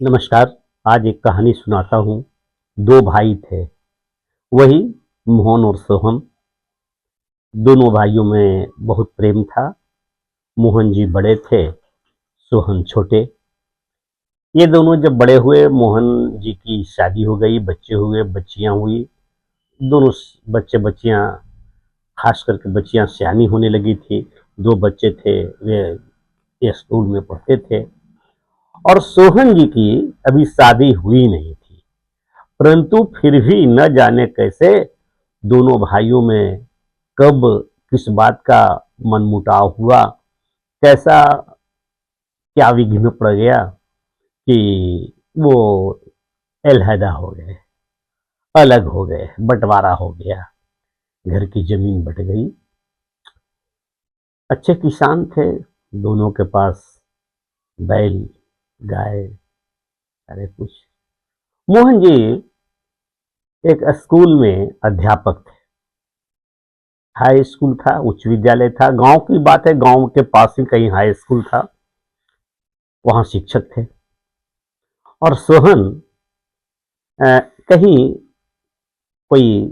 नमस्कार। आज एक कहानी सुनाता हूँ। दो भाई थे, वही मोहन और सोहन। दोनों भाइयों में बहुत प्रेम था। मोहन जी बड़े थे, सोहन छोटे। ये दोनों जब बड़े हुए, मोहन जी की शादी हो गई, बच्चे हुए, बच्चियां हुई। दोनों बच्चे बच्चियां, खास करके बच्चियां सयानी होने लगी थी। दो बच्चे थे, वे स्कूल में पढ़ते थे। और सोहन जी की अभी शादी हुई नहीं थी, परंतु फिर भी न जाने कैसे दोनों भाइयों में कब किस बात का मनमुटाव हुआ, कैसा क्या विघ्न पड़ गया कि वो अलहदा हो गए, अलग हो गए, बंटवारा हो गया। घर की जमीन बट गई। अच्छे किसान थे, दोनों के पास बैल, गाय, सारे कुछ। मोहन जी एक स्कूल में अध्यापक थे। हाई स्कूल था, उच्च विद्यालय था। गांव की बात है, गांव के पास ही कहीं हाई स्कूल था, वहां शिक्षक थे। और सोहन कहीं कोई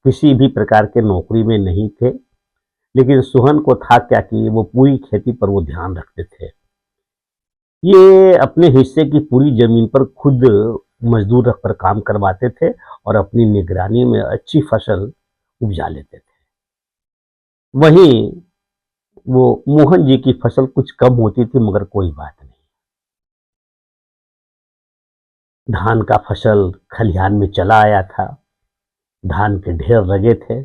किसी भी प्रकार के नौकरी में नहीं थे, लेकिन सोहन को था क्या कि वो पूरी खेती पर वो ध्यान रखते थे। ये अपने हिस्से की पूरी जमीन पर खुद मजदूर रखकर काम करवाते थे और अपनी निगरानी में अच्छी फसल उपजा लेते थे। वहीं वो मोहन जी की फसल कुछ कम होती थी, मगर कोई बात नहीं। धान का फसल खलिहान में चला आया था, धान के ढेर लगे थे।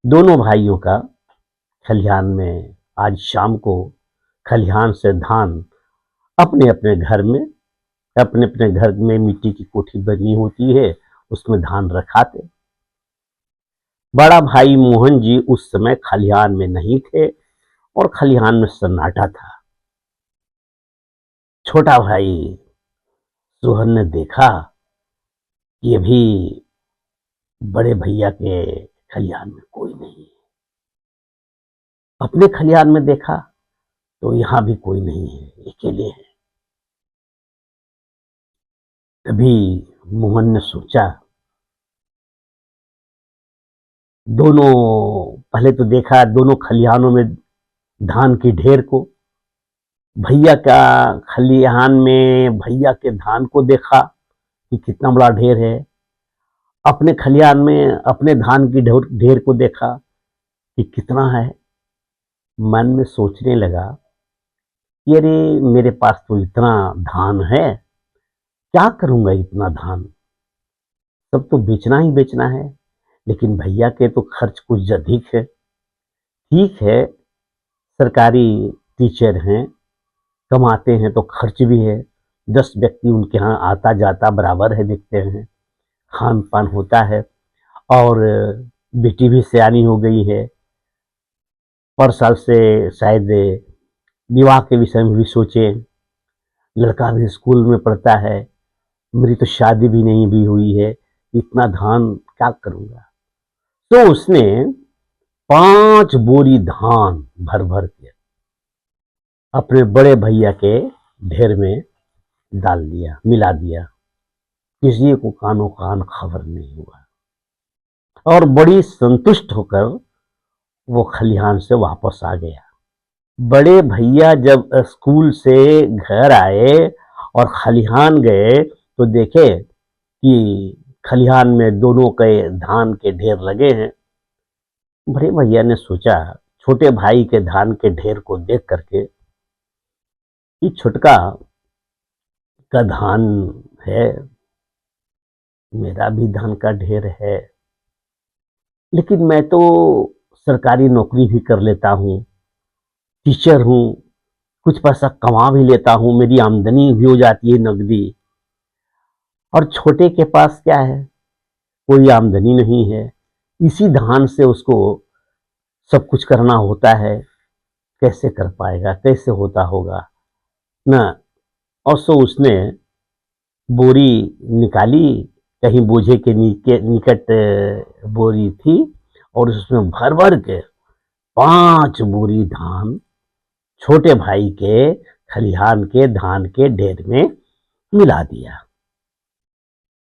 दोनों भाइयों का खलिहान में आज शाम को खलिहान से धान अपने अपने घर में, अपने अपने घर में मिट्टी की कोठी बनी होती है, उसमें धान रखाते। बड़ा भाई मोहन जी उस समय खलिहान में नहीं थे और खलिहान में सन्नाटा था। छोटा भाई सोहन ने देखा कि अभी बड़े भैया के खलिहान में कोई नहीं है। अपने खलिहान में देखा तो यहां भी कोई नहीं है, अकेले हैं। तभी मोहन ने सोचा, दोनों पहले तो देखा दोनों खलिहानों में धान की ढेर को। भैया का खलिहान में भैया के धान को देखा कि कितना बड़ा ढेर है। अपने खलिहान में अपने धान की ढेर को देखा कि कितना है। मन में सोचने लगा कि अरे मेरे पास तो इतना धान है, क्या करूंगा इतना धान, सब तो बेचना ही बेचना है। लेकिन भैया के तो खर्च कुछ अधिक है। ठीक है, सरकारी टीचर हैं, कमाते हैं तो खर्च भी है। 10 व्यक्ति उनके यहाँ आता जाता बराबर है, दिखते हैं, खान पान होता है। और बेटी भी सयानी हो गई है, पर साल से शायद विवाह के विषय में भी सोचे। लड़का भी स्कूल में पढ़ता है, मेरी तो शादी भी नहीं भी हुई है, इतना धान क्या करूंगा। तो उसने 5 बोरी धान भर भर के अपने बड़े भैया के ढेर में डाल दिया, मिला दिया। किसी को कानो कान खबर नहीं हुआ और बड़ी संतुष्ट होकर वो खलिहान से वापस आ गया। बड़े भैया जब स्कूल से घर आए और खलिहान गए तो देखे कि खलिहान में दोनों के धान के ढेर लगे हैं। बड़े भैया ने सोचा छोटे भाई के धान के ढेर को देख करके कि छुटका का धान है, मेरा भी धान का ढेर है, लेकिन मैं तो सरकारी नौकरी भी कर लेता हूँ, टीचर हूँ, कुछ पैसा कमा भी लेता हूँ, मेरी आमदनी भी हो जाती है नकदी। और छोटे के पास क्या है, कोई आमदनी नहीं है। इसी धान से उसको सब कुछ करना होता है, कैसे कर पाएगा, कैसे होता होगा ना। और सो उसने बोरी निकाली, कहीं बोझे के निकट बोरी थी, और उसमें भर भर के 5 बोरी धान छोटे भाई के खलिहान के धान के ढेर में मिला दिया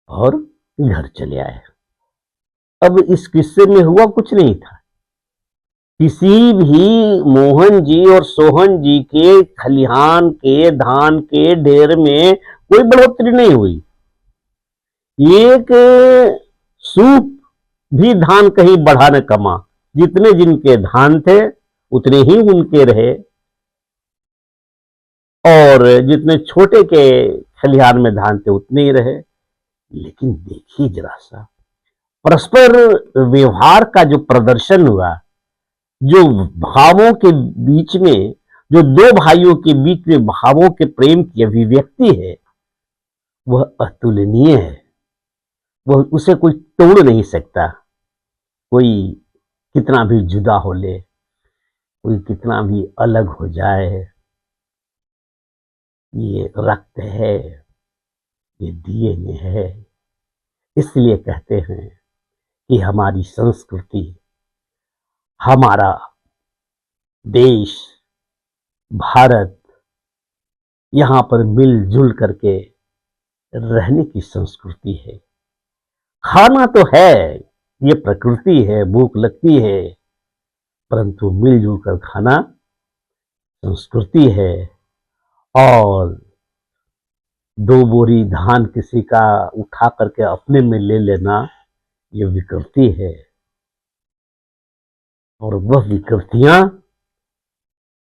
और घर चले आए। अब इस किस्से में हुआ कुछ नहीं था। किसी भी मोहन जी और सोहन जी के खलिहान के धान के ढेर में कोई बढ़ोतरी नहीं हुई। एक सूप भी धान कहीं बढ़ा न कमा। जितने जिनके धान थे उतने ही उनके रहे, और जितने छोटे के खलिहान में धान थे उतने ही रहे। लेकिन देखिए जरा सा, परस्पर व्यवहार का जो प्रदर्शन हुआ, जो भावों के बीच में, जो दो भाइयों के बीच में भावों के प्रेम की अभिव्यक्ति है, वह अतुलनीय है। वह उसे कोई तोड़ नहीं सकता। कोई कितना भी जुदा हो ले, कोई कितना भी अलग हो जाए, ये रक्त है, ये डीएनए है। इसलिए कहते हैं कि हमारी संस्कृति, हमारा देश भारत, यहाँ पर मिलजुल करके रहने की संस्कृति है। खाना तो है, ये प्रकृति है, भूख लगती है, परंतु मिलजुल कर खाना संस्कृति है। और दो बोरी धान किसी का उठा करके अपने में ले लेना, ये विकृति है। और वह विकृतियां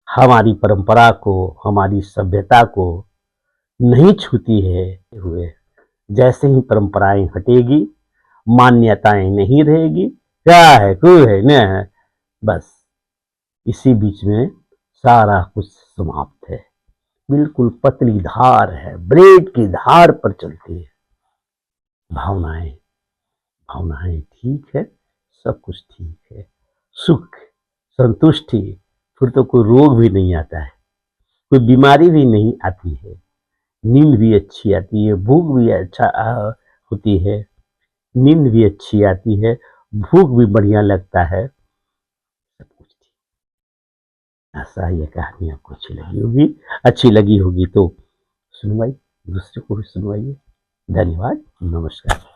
हमारी परंपरा को, हमारी सभ्यता को नहीं छूती है। हुए जैसे ही परंपराएं हटेगी, मान्यताएं नहीं रहेगी, क्या है कोई है न है, बस इसी बीच में सारा कुछ समाप्त है। बिल्कुल पतली धार है, ब्रेड की धार पर चलती है। भावनाएं भावनाएं ठीक है, सब कुछ ठीक है, सुख संतुष्टि, फिर तो कोई रोग भी नहीं आता है, कोई बीमारी भी नहीं आती है, नींद भी अच्छी आती है, भूख भी अच्छा होती है, नींद भी अच्छी आती है, भूख भी बढ़िया लगता है, सब कुछ ठीक। ऐसा ये कहानी आपको अच्छी लगी होगी तो सुनवाई, दूसरे को भी सुनवाइए। धन्यवाद, नमस्कार।